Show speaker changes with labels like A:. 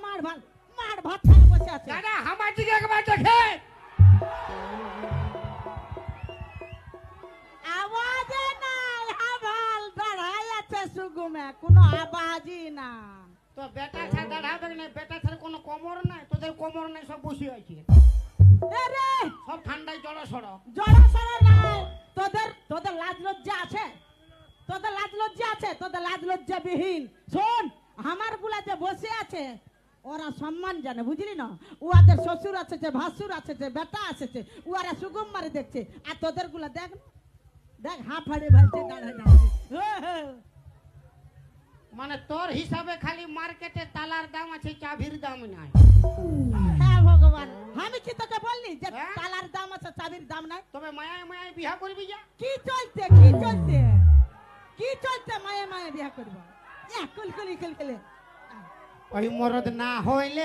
A: মার ভাত খেয়ে বসে আছে।
B: দাদা আমার দিকে একবার দেখে
A: আওয়াজে নাই, হাবাল দাঁড়াই আছে সুগুমে, কোনো আওয়াজই না।
B: তো বেটা ছাড়া দাঁড়াবে না, বেটা ছাড়া কোনো কোমর নাই, তোদের কোমর নাই, সব বসে আছে
A: রে
B: সব ঠান্ডায় জড়ো সড়ো
A: নাই। তোদের লাজ লজ্জা আছে? তোদের লাজ লজ্জা আছে? তোদের লাজ লজ্জা বিহীন। শোন, আমার গুলা যে বসে আছে ওরা সম্মান জানে, বুঝলি না? ওদের শ্বশুর আছে, ভাসুর আছে, বেটা আছে, ওরা সুগম মারে দেখছে। আর তোদের গুলা দেখ দেখ হাঁফাড়ে ভালছে দাঁড়ায়।
B: মানে তোর হিসাবে খালি মার্কেটে তালার দাম আছে, চাবির দাম নাই।
A: হ্যাঁ ভগবান, আমি কি তোকে বললি যে
B: হ্যাঁ?
A: তালার দাম আছে চাবির দাম নাই?
B: তবে মায়া মায়া বিহা করবি যা।
A: কি চলছে মায়ে বিয়া করবো? কুলকুলি কুলকুলি
B: ওই মরদ না হইলে